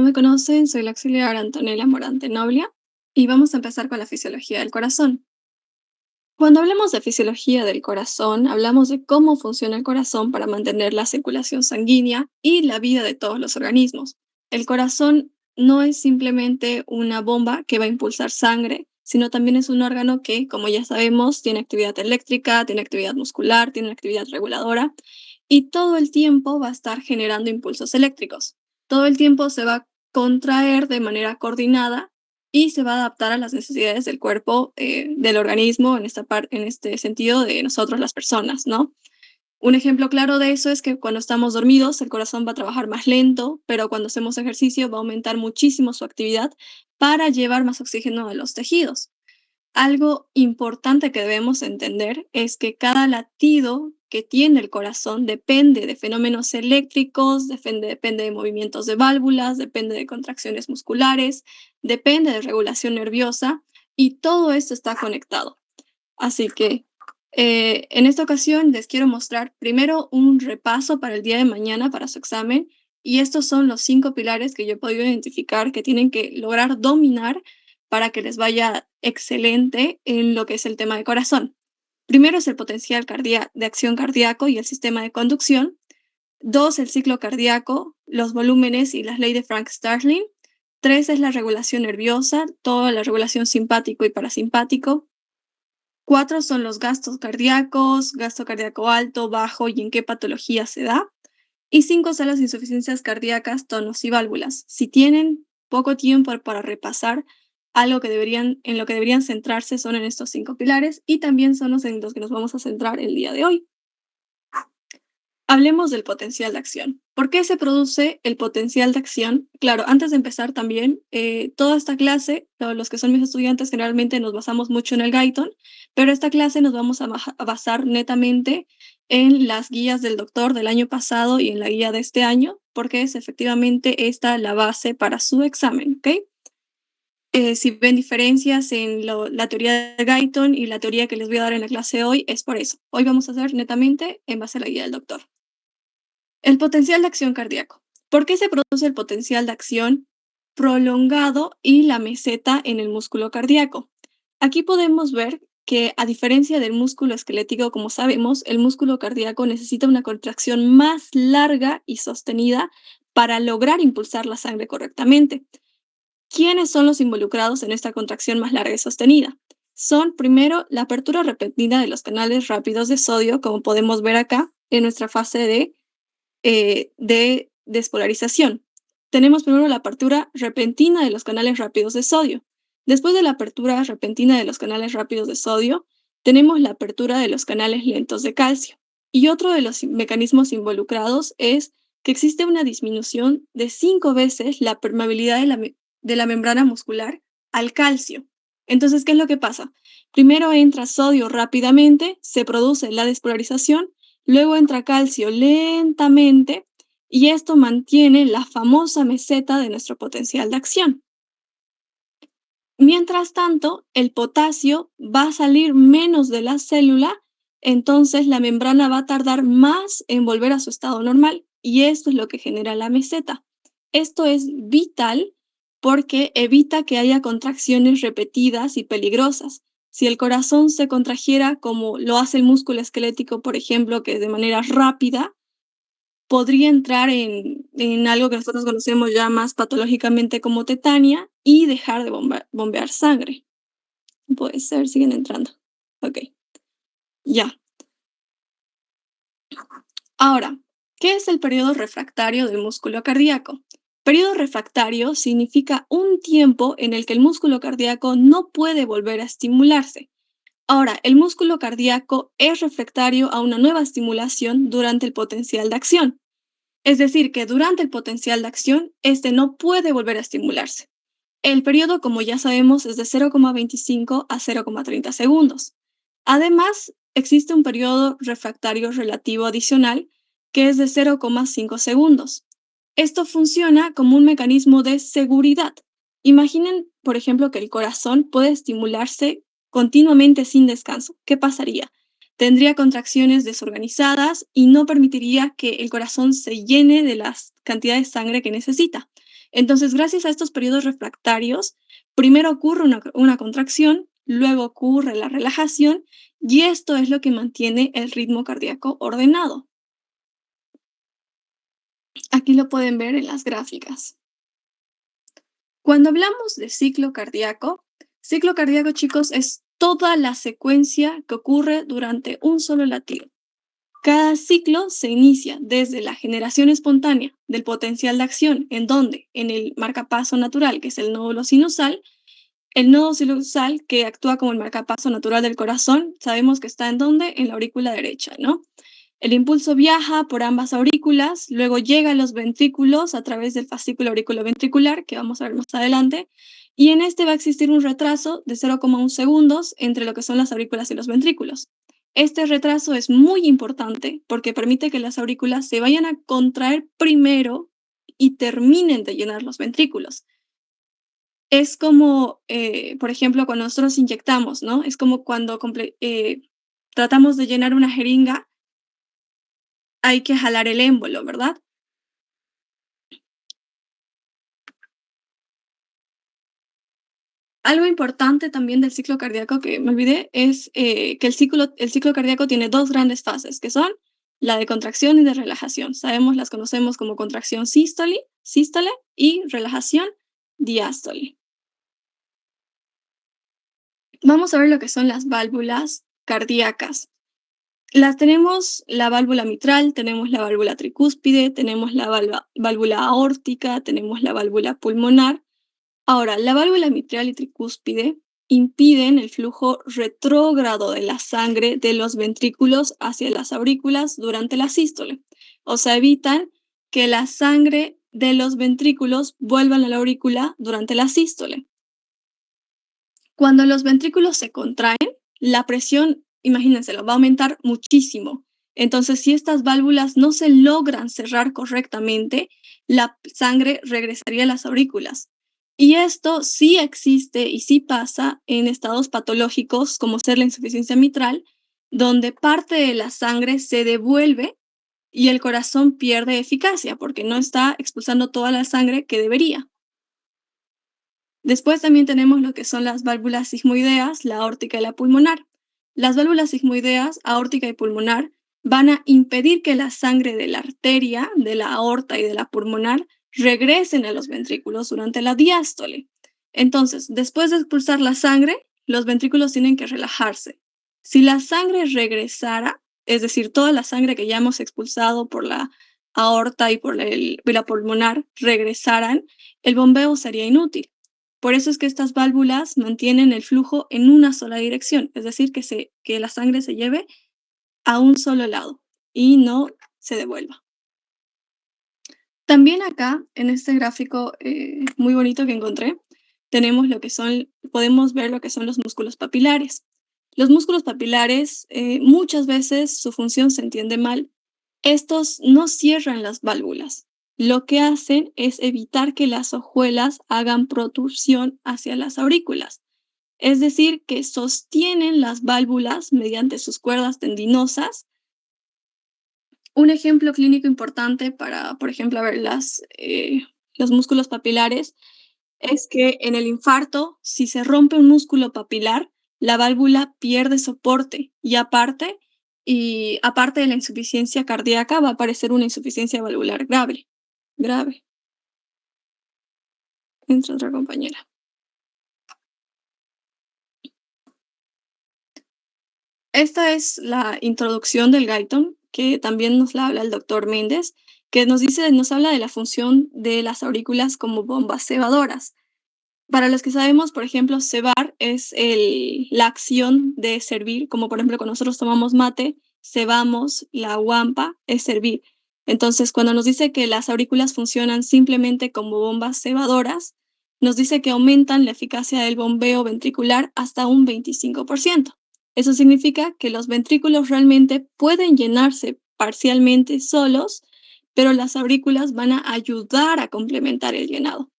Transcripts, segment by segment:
Me conocen, soy la auxiliar Antonella Morante Noblia y vamos a empezar con la fisiología del corazón. Cuando hablamos de fisiología del corazón, hablamos de cómo funciona el corazón para mantener la circulación sanguínea y la vida de todos los organismos. El corazón no es simplemente una bomba que va a impulsar sangre, sino también es un órgano que, como ya sabemos, tiene actividad eléctrica, tiene actividad muscular, tiene actividad reguladora y todo el tiempo va a estar generando impulsos eléctricos. Todo el tiempo se va a contraer de manera coordinada y se va a adaptar a las necesidades del cuerpo, del organismo, en este sentido de nosotros las personas, ¿no? Un ejemplo claro de eso es que cuando estamos dormidos, el corazón va a trabajar más lento, pero cuando hacemos ejercicio va a aumentar muchísimo su actividad para llevar más oxígeno a los tejidos. Algo importante que debemos entender es que cada latido que tiene el corazón depende de fenómenos eléctricos, depende de movimientos de válvulas, depende de contracciones musculares, depende de regulación nerviosa y todo esto está conectado. Así que en esta ocasión les quiero mostrar primero un repaso para el día de mañana para su examen y estos son los 5 pilares que yo he podido identificar que tienen que lograr dominar para que les vaya excelente en lo que es el tema de corazón. Primero es el potencial de acción cardíaco y el sistema de conducción. Dos, el ciclo cardíaco, los volúmenes y las leyes de Frank-Starling. Tres es la regulación nerviosa, toda la regulación simpático y parasimpático. Cuatro son los gastos cardíacos, gasto cardíaco alto, bajo y en qué patología se da. Y cinco son las insuficiencias cardíacas, tonos y válvulas. Si tienen poco tiempo para repasar, en lo que deberían centrarse son en estos 5 pilares y también son los en los que nos vamos a centrar el día de hoy. Hablemos del potencial de acción. ¿Por qué se produce el potencial de acción? Claro, antes de empezar también, toda esta clase, los que son mis estudiantes, generalmente nos basamos mucho en el Guyton, pero esta clase nos vamos a basar netamente en las guías del doctor del año pasado y en la guía de este año, porque es efectivamente esta la base para su examen, ¿ok? Si ven diferencias en la teoría de Guyton y la teoría que les voy a dar en la clase de hoy, es por eso. Hoy vamos a hacer netamente en base a la guía del doctor. El potencial de acción cardíaco. ¿Por qué se produce el potencial de acción prolongado y la meseta en el músculo cardíaco? Aquí podemos ver que, a diferencia del músculo esquelético, como sabemos, el músculo cardíaco necesita una contracción más larga y sostenida para lograr impulsar la sangre correctamente. ¿Quiénes son los involucrados en esta contracción más larga y sostenida? Son, primero, la apertura repentina de los canales rápidos de sodio, como podemos ver acá en nuestra fase de despolarización. Tenemos primero la apertura repentina de los canales rápidos de sodio. Después de la apertura repentina de los canales rápidos de sodio, tenemos la apertura de los canales lentos de calcio. Y otro de los mecanismos involucrados es que existe una disminución de 5 veces la permeabilidad de la membrana muscular al calcio. Entonces, ¿qué es lo que pasa? Primero entra sodio rápidamente, se produce la despolarización. Luego entra calcio lentamente y esto mantiene la famosa meseta de nuestro potencial de acción. Mientras tanto, el potasio va a salir menos de la célula, entonces la membrana va a tardar más en volver a su estado normal y esto es lo que genera la meseta. Esto es vital porque evita que haya contracciones repetidas y peligrosas. Si el corazón se contrajera como lo hace el músculo esquelético, por ejemplo, que es de manera rápida, podría entrar en algo que nosotros conocemos ya más patológicamente como tetania y dejar de bombear sangre. Puede ser, siguen entrando. Ok, ya. Ahora, ¿qué es el periodo refractario del músculo cardíaco? Periodo refractario significa un tiempo en el que el músculo cardíaco no puede volver a estimularse. Ahora, el músculo cardíaco es refractario a una nueva estimulación durante el potencial de acción. Es decir, que durante el potencial de acción, este no puede volver a estimularse. El periodo, como ya sabemos, es de 0,25 a 0,30 segundos. Además, existe un periodo refractario relativo adicional que es de 0,5 segundos. Esto funciona como un mecanismo de seguridad. Imaginen, por ejemplo, que el corazón puede estimularse continuamente sin descanso. ¿Qué pasaría? Tendría contracciones desorganizadas y no permitiría que el corazón se llene de la cantidad de sangre que necesita. Entonces, gracias a estos periodos refractarios, primero ocurre una contracción, luego ocurre la relajación y esto es lo que mantiene el ritmo cardíaco ordenado. Aquí lo pueden ver en las gráficas. Cuando hablamos de ciclo cardíaco, chicos, es toda la secuencia que ocurre durante un solo latido. Cada ciclo se inicia desde la generación espontánea del potencial de acción, en donde, en el marcapaso natural, que es el nodo sinusal que actúa como el marcapaso natural del corazón, sabemos que está en dónde, en la aurícula derecha, ¿no? El impulso viaja por ambas aurículas, luego llega a los ventrículos a través del fascículo auriculoventricular, que vamos a ver más adelante, y en este va a existir un retraso de 0,1 segundos entre lo que son las aurículas y los ventrículos. Este retraso es muy importante porque permite que las aurículas se vayan a contraer primero y terminen de llenar los ventrículos. Es como, por ejemplo, cuando nosotros inyectamos, ¿no? Es como cuando tratamos de llenar una jeringa, hay que jalar el émbolo, ¿verdad? Algo importante también del ciclo cardíaco que me olvidé es que el ciclo cardíaco tiene dos grandes fases, que son la de contracción y de relajación. Las conocemos como contracción sístole y relajación diástole. Vamos a ver lo que son las válvulas cardíacas. Las tenemos la válvula mitral, tenemos la válvula tricúspide, tenemos la válvula aórtica, tenemos la válvula pulmonar. Ahora, la válvula mitral y tricúspide impiden el flujo retrógrado de la sangre de los ventrículos hacia las aurículas durante la sístole. O sea, evitan que la sangre de los ventrículos vuelvan a la aurícula durante la sístole. Cuando los ventrículos se contraen, la presión, imagínenselo, va a aumentar muchísimo. Entonces, si estas válvulas no se logran cerrar correctamente, la sangre regresaría a las aurículas. Y esto sí existe y sí pasa en estados patológicos como ser la insuficiencia mitral, donde parte de la sangre se devuelve y el corazón pierde eficacia porque no está expulsando toda la sangre que debería. Después también tenemos lo que son las válvulas sigmoideas, la aórtica y la pulmonar. Las válvulas sigmoideas, aórtica y pulmonar, van a impedir que la sangre de la arteria, de la aorta y de la pulmonar regresen a los ventrículos durante la diástole. Entonces, después de expulsar la sangre, los ventrículos tienen que relajarse. Si la sangre regresara, es decir, toda la sangre que ya hemos expulsado por la aorta y por la pulmonar regresaran, el bombeo sería inútil. Por eso es que estas válvulas mantienen el flujo en una sola dirección, es decir, que la sangre se lleve a un solo lado y no se devuelva. También acá, en este gráfico muy bonito que encontré, podemos ver lo que son los músculos papilares. Los músculos papilares, muchas veces su función se entiende mal. Estos no cierran las válvulas. Lo que hacen es evitar que las hojuelas hagan protrusión hacia las aurículas. Es decir, que sostienen las válvulas mediante sus cuerdas tendinosas. Un ejemplo clínico importante para, por ejemplo, a ver, los músculos papilares es que en el infarto, si se rompe un músculo papilar, la válvula pierde soporte y aparte de la insuficiencia cardíaca va a aparecer una insuficiencia valvular grave. Entra otra compañera. Esta es la introducción del Guyton, que también nos la habla el doctor Méndez, que nos habla de la función de las aurículas como bombas cebadoras. Para los que sabemos, por ejemplo, cebar es la acción de servir, como por ejemplo cuando nosotros tomamos mate, cebamos, la guampa es servir. Entonces, cuando nos dice que las aurículas funcionan simplemente como bombas cebadoras, nos dice que aumentan la eficacia del bombeo ventricular hasta un 25%. Eso significa que los ventrículos realmente pueden llenarse parcialmente solos, pero las aurículas van a ayudar a complementar el llenado.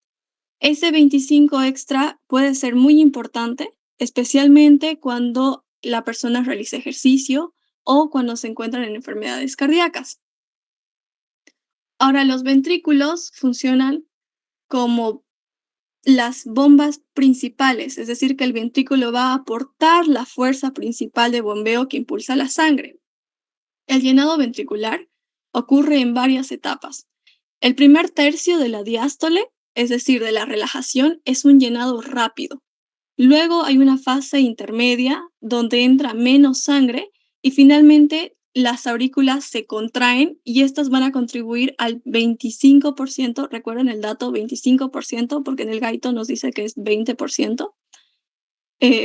Ese 25 extra puede ser muy importante, especialmente cuando la persona realiza ejercicio o cuando se encuentran en enfermedades cardíacas. Ahora, los ventrículos funcionan como las bombas principales, es decir, que el ventrículo va a aportar la fuerza principal de bombeo que impulsa la sangre. El llenado ventricular ocurre en varias etapas. El primer tercio de la diástole, es decir, de la relajación, es un llenado rápido. Luego hay una fase intermedia donde entra menos sangre y finalmente las aurículas se contraen y estas van a contribuir al 25%. Recuerden el dato 25% porque en el gaito nos dice que es 20%,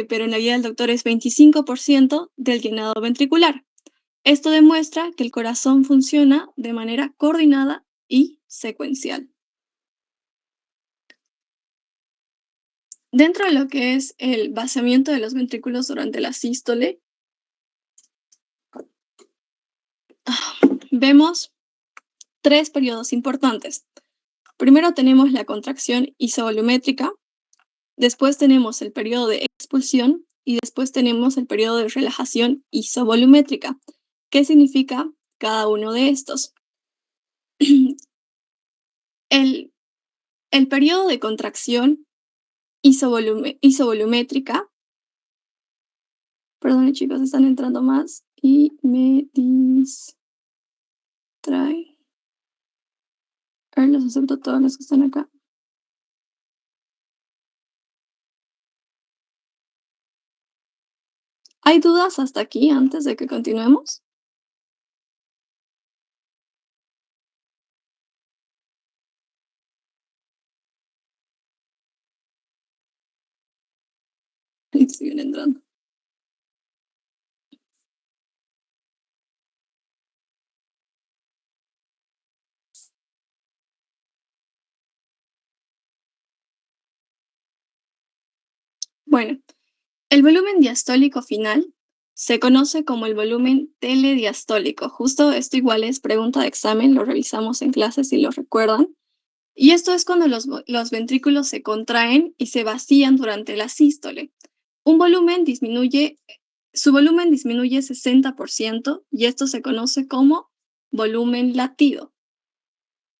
pero en la guía del doctor es 25% del llenado ventricular. Esto demuestra que el corazón funciona de manera coordinada y secuencial. Dentro de lo que es el vaciamiento de los ventrículos durante la sístole, vemos 3 periodos importantes. Primero tenemos la contracción isovolumétrica, después tenemos el periodo de expulsión y después tenemos el periodo de relajación isovolumétrica. ¿Qué significa cada uno de estos? El periodo de contracción isovolumétrica, perdón chicos, están entrando más y me distrae. A ver, los acepto todos los que están acá. ¿Hay dudas hasta aquí antes de que continuemos? Siguen entrando. Bueno, el volumen diastólico final se conoce como el volumen telediastólico. Justo esto igual es pregunta de examen, lo revisamos en clase si lo recuerdan. Y esto es cuando los ventrículos se contraen y se vacían durante la sístole. Su volumen disminuye 60% y esto se conoce como volumen latido.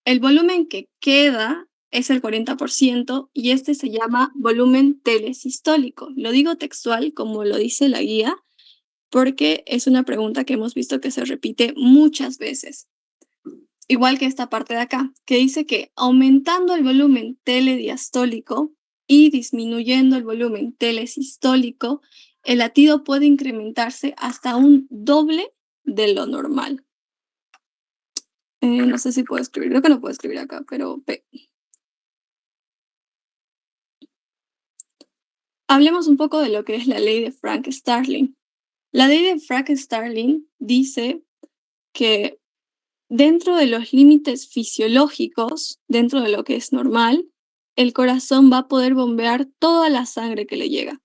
El volumen que queda es el 40% y este se llama volumen telesistólico. Lo digo textual como lo dice la guía porque es una pregunta que hemos visto que se repite muchas veces. Igual que esta parte de acá, que dice que aumentando el volumen telediastólico y disminuyendo el volumen telesistólico, el latido puede incrementarse hasta un doble de lo normal. No sé si puedo escribir, creo que no puedo escribir acá, pero hablemos un poco de lo que es la ley de Frank-Starling. La ley de Frank-Starling dice que dentro de los límites fisiológicos, dentro de lo que es normal, el corazón va a poder bombear toda la sangre que le llega.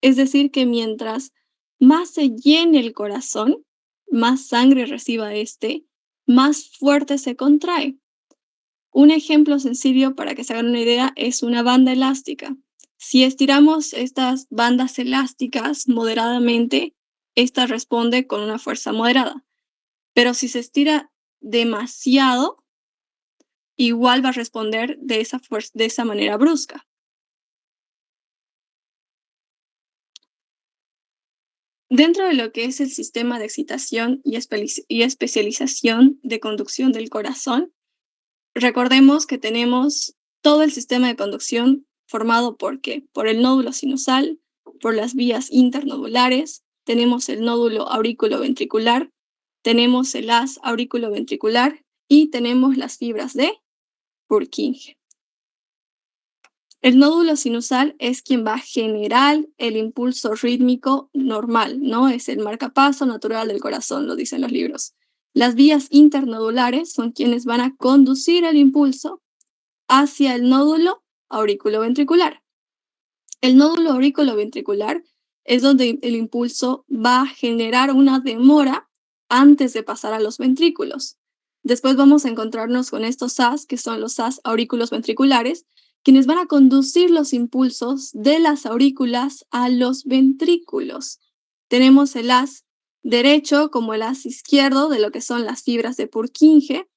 Es decir, que mientras más se llene el corazón, más sangre reciba este, más fuerte se contrae. Un ejemplo sencillo para que se hagan una idea es una banda elástica. Si estiramos estas bandas elásticas moderadamente, esta responde con una fuerza moderada. Pero si se estira demasiado, igual va a responder de esa manera brusca. Dentro de lo que es el sistema de excitación y especialización de conducción del corazón, recordemos que tenemos todo el sistema de conducción formado por ¿qué? Por el nódulo sinusal, por las vías internodulares, tenemos el nódulo auriculoventricular, tenemos el haz auriculoventricular y tenemos las fibras de Purkinje. El nódulo sinusal es quien va a generar el impulso rítmico normal, ¿no? Es el marcapaso natural del corazón, lo dicen los libros. Las vías internodulares son quienes van a conducir el impulso hacia el nódulo auriculoventricular. El nódulo auriculoventricular es donde el impulso va a generar una demora antes de pasar a los ventrículos. Después vamos a encontrarnos con estos haz, que son los haz aurículos ventriculares, quienes van a conducir los impulsos de las aurículas a los ventrículos. Tenemos el haz derecho como el haz izquierdo de lo que son las fibras de Purkinje,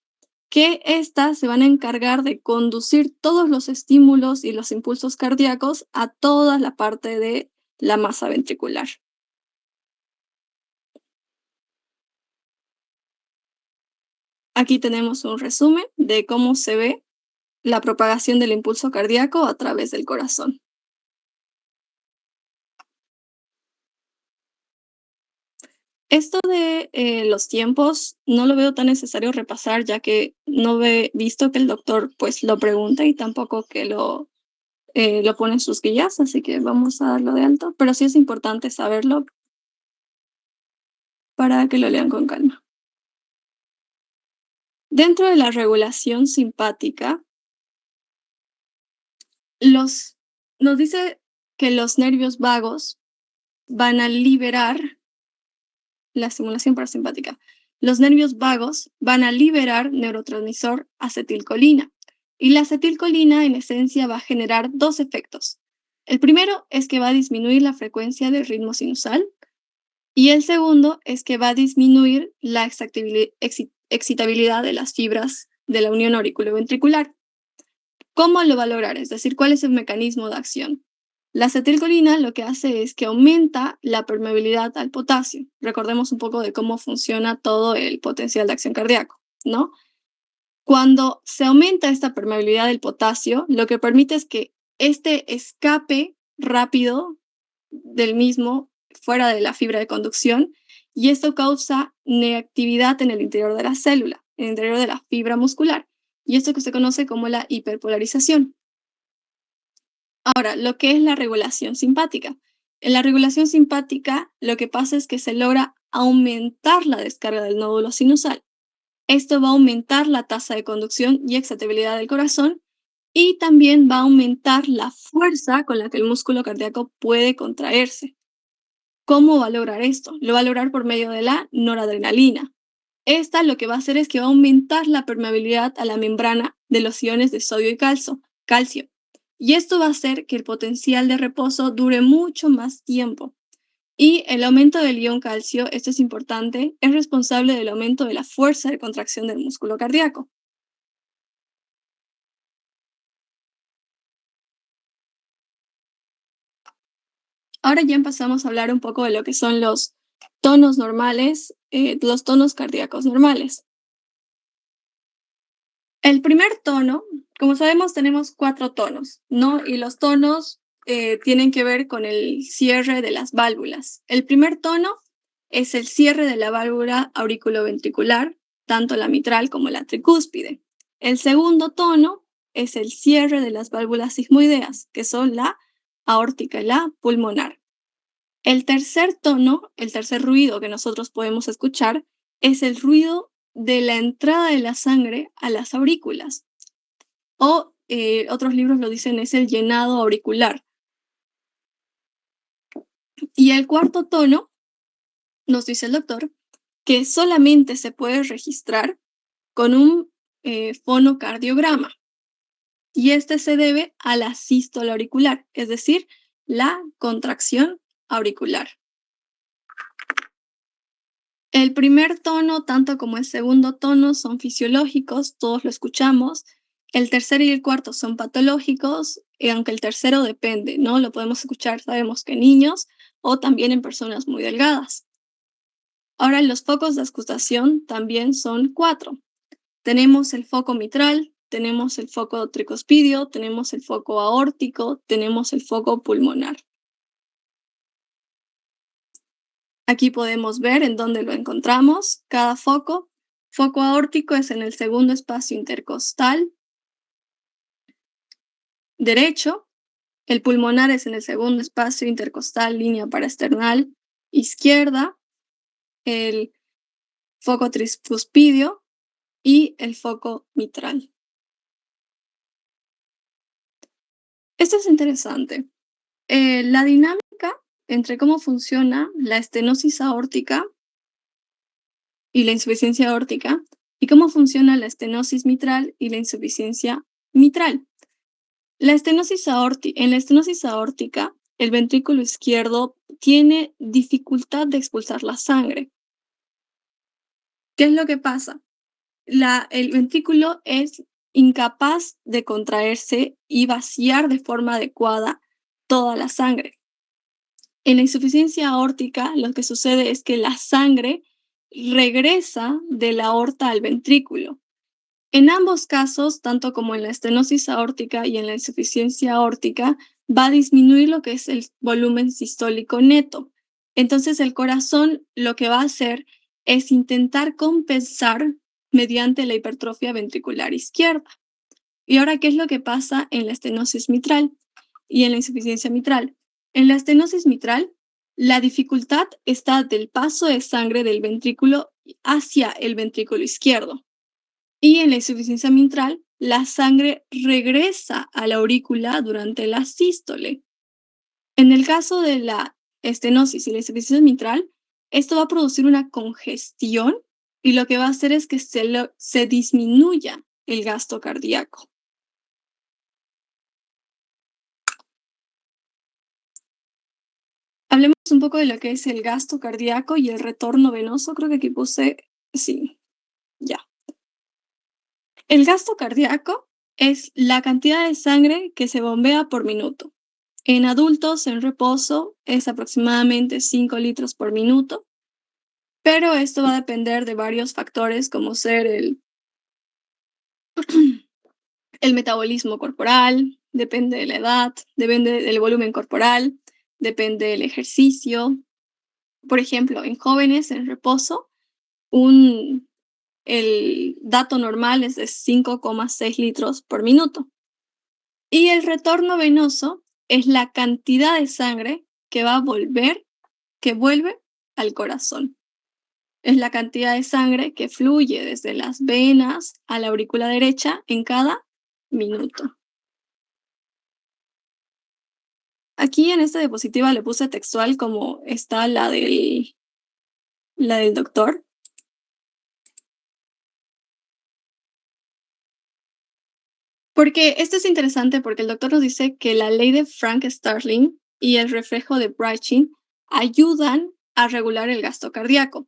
que éstas se van a encargar de conducir todos los estímulos y los impulsos cardíacos a toda la parte de la masa ventricular. Aquí tenemos un resumen de cómo se ve la propagación del impulso cardíaco a través del corazón. Esto de los tiempos no lo veo tan necesario repasar, ya que no he visto que el doctor pues lo pregunte y tampoco que lo pone en sus guías, así que vamos a darlo de alto. Pero sí es importante saberlo para que lo lean con calma. Dentro de la regulación simpática, los, nos dice que los nervios vagos van a liberar la estimulación parasimpática. Los nervios vagos van a liberar neurotransmisor acetilcolina. Y la acetilcolina, en esencia, va a generar dos efectos. El primero es que va a disminuir la frecuencia del ritmo sinusal. Y el segundo es que va a disminuir la excitabilidad de las fibras de la unión auriculoventricular. ¿Cómo lo va a lograr? Es decir, ¿cuál es el mecanismo de acción? La acetilcolina lo que hace es que aumenta la permeabilidad al potasio. Recordemos un poco de cómo funciona todo el potencial de acción cardíaco, ¿no? Cuando se aumenta esta permeabilidad del potasio, lo que permite es que este escape rápido del mismo fuera de la fibra de conducción y esto causa neactividad en el interior de la célula, en el interior de la fibra muscular. Y esto que se conoce como la hiperpolarización. Ahora, lo que es la regulación simpática. En la regulación simpática, lo que pasa es que se logra aumentar la descarga del nódulo sinusal. Esto va a aumentar la tasa de conducción y excitabilidad del corazón y también va a aumentar la fuerza con la que el músculo cardíaco puede contraerse. ¿Cómo va a lograr esto? Lo va a lograr por medio de la noradrenalina. Esta lo que va a hacer es que va a aumentar la permeabilidad a la membrana de los iones de sodio y calcio. Y esto va a hacer que el potencial de reposo dure mucho más tiempo. Y el aumento del ion calcio, esto es importante, es responsable del aumento de la fuerza de contracción del músculo cardíaco. Ahora ya empezamos a hablar un poco de lo que son los tonos normales, los tonos cardíacos normales. El primer tono, como sabemos, tenemos 4 tonos, ¿no? Y los tonos tienen que ver con el cierre de las válvulas. El primer tono es el cierre de la válvula auriculoventricular, tanto la mitral como la tricúspide. El segundo tono es el cierre de las válvulas sigmoideas, que son la aórtica y la pulmonar. El tercer tono, el tercer ruido que nosotros podemos escuchar, es el ruido de la entrada de la sangre a las aurículas. O otros libros lo dicen, es el llenado auricular. Y el cuarto tono, nos dice el doctor, que solamente se puede registrar con un fonocardiograma. Y este se debe a la sístole auricular, es decir, la contracción auricular. El primer tono, tanto como el segundo tono, son fisiológicos, todos lo escuchamos. El tercero y el cuarto son patológicos, aunque el tercero depende, ¿no? Lo podemos escuchar, sabemos que en niños o también en personas muy delgadas. Ahora, los focos de auscultación también son 4. Tenemos el foco mitral, tenemos el foco tricuspidio, tenemos el foco aórtico, tenemos el foco pulmonar. Aquí podemos ver en dónde lo encontramos, cada foco. Foco aórtico es en el segundo espacio intercostal derecho, el pulmonar es en el segundo espacio intercostal línea paraesternal izquierda, el foco tricuspidio y el foco mitral. Esto es interesante. La dinámica entre cómo funciona la estenosis aórtica y la insuficiencia aórtica y cómo funciona la estenosis mitral y la insuficiencia mitral. En la estenosis aórtica, el ventrículo izquierdo tiene dificultad de expulsar la sangre. ¿Qué es lo que pasa? el ventrículo es incapaz de contraerse y vaciar de forma adecuada toda la sangre. En la insuficiencia aórtica, lo que sucede es que la sangre regresa de la aorta al ventrículo. En ambos casos, tanto como en la estenosis aórtica y en la insuficiencia aórtica, va a disminuir lo que es el volumen sistólico neto. Entonces, el corazón lo que va a hacer es intentar compensar mediante la hipertrofia ventricular izquierda. Y ahora, ¿qué es lo que pasa en la estenosis mitral y en la insuficiencia mitral? En la estenosis mitral, la dificultad está del paso de sangre del ventrículo hacia el ventrículo izquierdo. Y en la insuficiencia mitral, la sangre regresa a la aurícula durante la sístole. En el caso de la estenosis y la insuficiencia mitral, esto va a producir una congestión y lo que va a hacer es que se disminuya el gasto cardíaco. Hablemos un poco de lo que es el gasto cardíaco y el retorno venoso. Creo que aquí puse, sí, ya. El gasto cardíaco es la cantidad de sangre que se bombea por minuto. En adultos en reposo es aproximadamente 5 litros por minuto, pero esto va a depender de varios factores como ser el metabolismo corporal, depende de la edad, depende del volumen corporal, depende del ejercicio. Por ejemplo, en jóvenes en reposo, el dato normal es de 5,6 litros por minuto. Y el retorno venoso es la cantidad de sangre que vuelve al corazón. Es la cantidad de sangre que fluye desde las venas a la aurícula derecha en cada minuto. Aquí en esta diapositiva le puse textual como está la del doctor. Porque esto es interesante porque el doctor nos dice que la ley de Frank Starling y el reflejo de Brachin ayudan a regular el gasto cardíaco.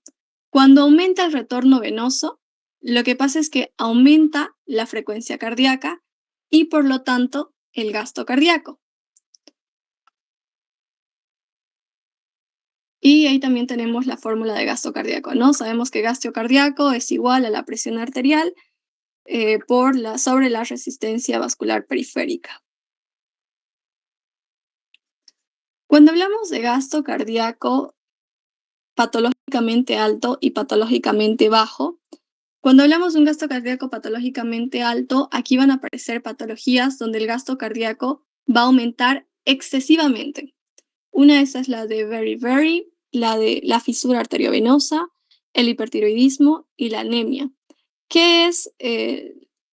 Cuando aumenta el retorno venoso, lo que pasa es que aumenta la frecuencia cardíaca y por lo tanto el gasto cardíaco. Y ahí también tenemos la fórmula de gasto cardíaco, ¿no? Sabemos que gasto cardíaco es igual a la presión arterial sobre la resistencia vascular periférica. Cuando hablamos de gasto cardíaco patológicamente alto y patológicamente bajo, cuando hablamos de un gasto cardíaco patológicamente alto, aquí van a aparecer patologías donde el gasto cardíaco va a aumentar excesivamente. Una de esas es la de very, la de la fisura arteriovenosa, el hipertiroidismo y la anemia. ¿Qué es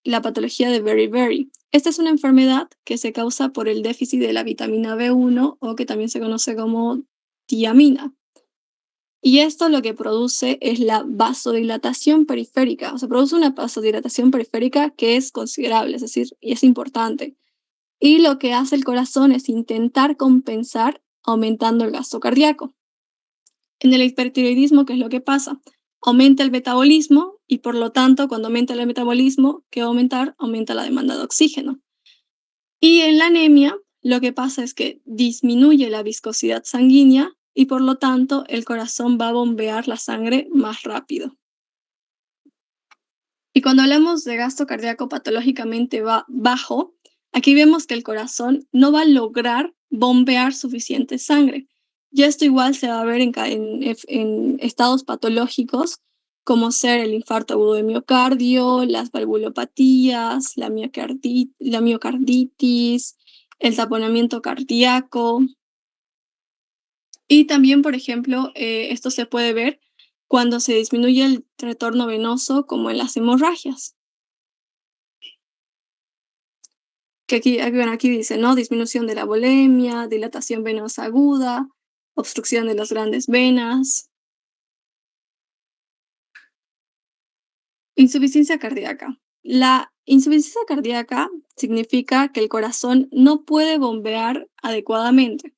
la patología de very? Esta es una enfermedad que se causa por el déficit de la vitamina B1 o que también se conoce como tiamina. Y esto lo que produce es la vasodilatación periférica, o sea, produce una vasodilatación periférica que es considerable, es decir, y es importante. Y lo que hace el corazón es intentar compensar aumentando el gasto cardíaco. En el hipertiroidismo, ¿qué es lo que pasa? Aumenta el metabolismo y por lo tanto, cuando aumenta el metabolismo, ¿qué va a aumentar? Aumenta la demanda de oxígeno. Y en la anemia, lo que pasa es que disminuye la viscosidad sanguínea y por lo tanto el corazón va a bombear la sangre más rápido. Y cuando hablamos de gasto cardíaco patológicamente bajo, aquí vemos que el corazón no va a lograr bombear suficiente sangre. Y esto igual se va a ver en estados patológicos como ser el infarto agudo de miocardio, las valvulopatías, la miocarditis, el taponamiento cardíaco. Y también, por ejemplo, esto se puede ver cuando se disminuye el retorno venoso, como en las hemorragias. Que aquí dice, ¿no? Disminución de la volemia, dilatación venosa aguda, obstrucción de las grandes venas. Insuficiencia cardíaca. La insuficiencia cardíaca significa que el corazón no puede bombear adecuadamente.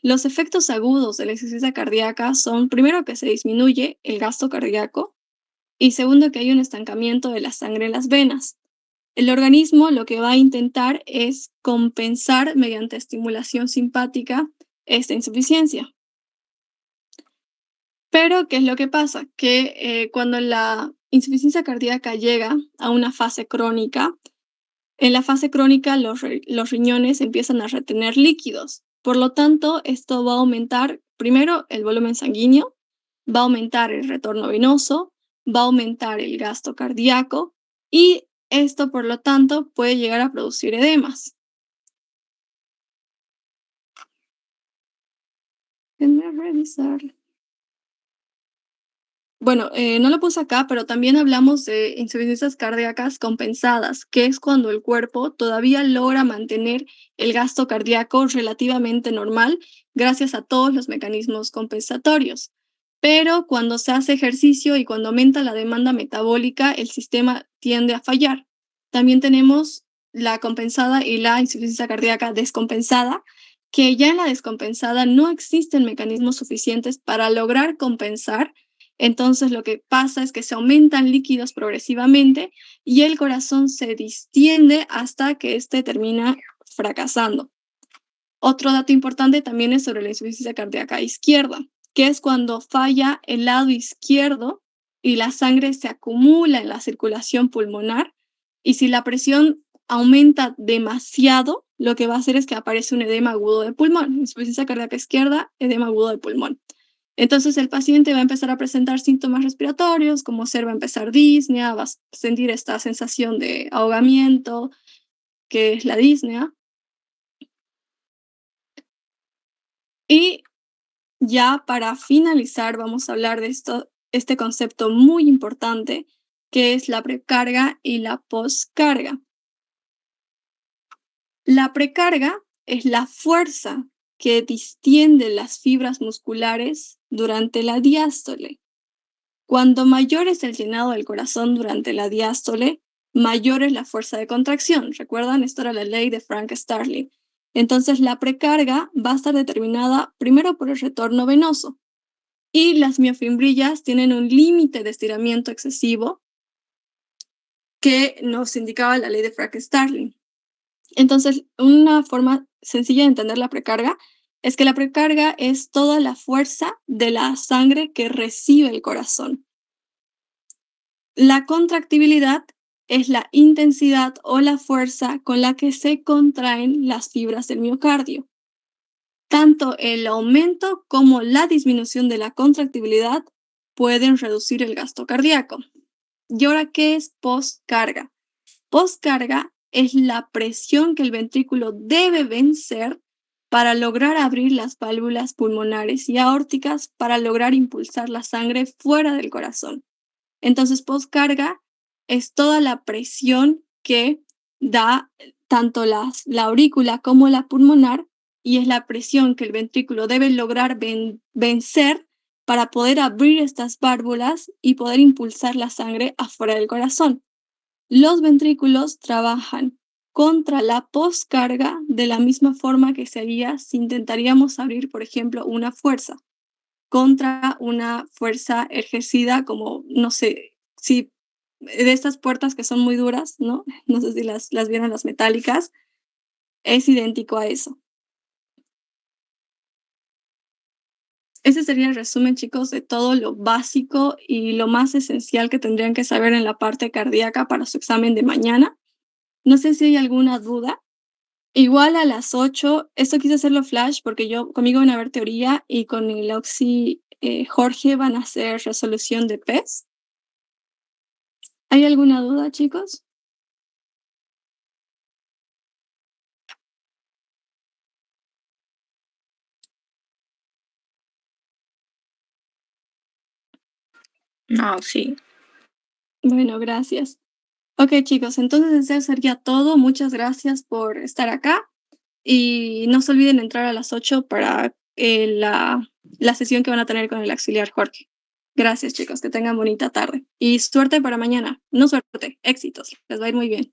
Los efectos agudos de la insuficiencia cardíaca son, primero, que se disminuye el gasto cardíaco, Y segundo, que hay un estancamiento de la sangre en las venas. El organismo lo que va a intentar es compensar mediante estimulación simpática esta insuficiencia. Pero, ¿qué es lo que pasa? Que cuando la insuficiencia cardíaca llega a una fase crónica, en la fase crónica los riñones empiezan a retener líquidos. Por lo tanto, esto va a aumentar primero el volumen sanguíneo, va a aumentar el retorno venoso, va a aumentar el gasto cardíaco y esto, por lo tanto, puede llegar a producir edemas. Déjenme revisar. Bueno, no lo puse acá, pero también hablamos de insuficiencias cardíacas compensadas, que es cuando el cuerpo todavía logra mantener el gasto cardíaco relativamente normal gracias a todos los mecanismos compensatorios. Pero cuando se hace ejercicio y cuando aumenta la demanda metabólica, el sistema tiende a fallar. También tenemos la compensada y la insuficiencia cardíaca descompensada, que ya en la descompensada no existen mecanismos suficientes para lograr compensar. Entonces lo que pasa es que se aumentan líquidos progresivamente y el corazón se distiende hasta que éste termina fracasando. Otro dato importante también es sobre la insuficiencia cardíaca izquierda, que es cuando falla el lado izquierdo y la sangre se acumula en la circulación pulmonar. Y si la presión aumenta demasiado, lo que va a hacer es que aparece un edema agudo de pulmón. Insuficiencia cardíaca izquierda, edema agudo de pulmón. Entonces el paciente va a empezar a presentar síntomas respiratorios, como ser, va a empezar disnea, va a sentir esta sensación de ahogamiento, que es la disnea. Y ya para finalizar, vamos a hablar de este concepto muy importante, que es la precarga y la poscarga. La precarga es la fuerza que distiende las fibras musculares durante la diástole. Cuando mayor es el llenado del corazón durante la diástole, mayor es la fuerza de contracción. ¿Recuerdan? Esto era la ley de Frank Starling. Entonces, la precarga va a estar determinada primero por el retorno venoso y las miofibrillas tienen un límite de estiramiento excesivo que nos indicaba la ley de Frank Starling. Entonces, una forma sencilla de entender la precarga es que la precarga es toda la fuerza de la sangre que recibe el corazón. La contractibilidad es la intensidad o la fuerza con la que se contraen las fibras del miocardio. Tanto el aumento como la disminución de la contractibilidad pueden reducir el gasto cardíaco. ¿Y ahora qué es postcarga? Postcarga es la presión que el ventrículo debe vencer para lograr abrir las válvulas pulmonares y aórticas para lograr impulsar la sangre fuera del corazón. Entonces, postcarga es toda la presión que da tanto la aurícula como la pulmonar y es la presión que el ventrículo debe lograr vencer para poder abrir estas válvulas y poder impulsar la sangre afuera del corazón. Los ventrículos trabajan contra la postcarga de la misma forma que se haría si intentaríamos abrir, por ejemplo, una fuerza contra una fuerza ejercida como, no sé, si de estas puertas que son muy duras, ¿no? No sé si las vieron, las metálicas, es idéntico a eso. Ese sería el resumen, chicos, de todo lo básico y lo más esencial que tendrían que saber en la parte cardíaca para su examen de mañana. No sé si hay alguna duda. Igual a las 8, esto quise hacerlo flash porque conmigo van a ver teoría y con el Oxy Jorge van a hacer resolución de PES. ¿Hay alguna duda, chicos? No, sí. Bueno, gracias. Ok, chicos, entonces eso sería todo. Muchas gracias por estar acá y no se olviden entrar a las 8 para la sesión que van a tener con el auxiliar Jorge. Gracias, chicos, que tengan bonita tarde y suerte para mañana. No suerte, éxitos. Les va a ir muy bien.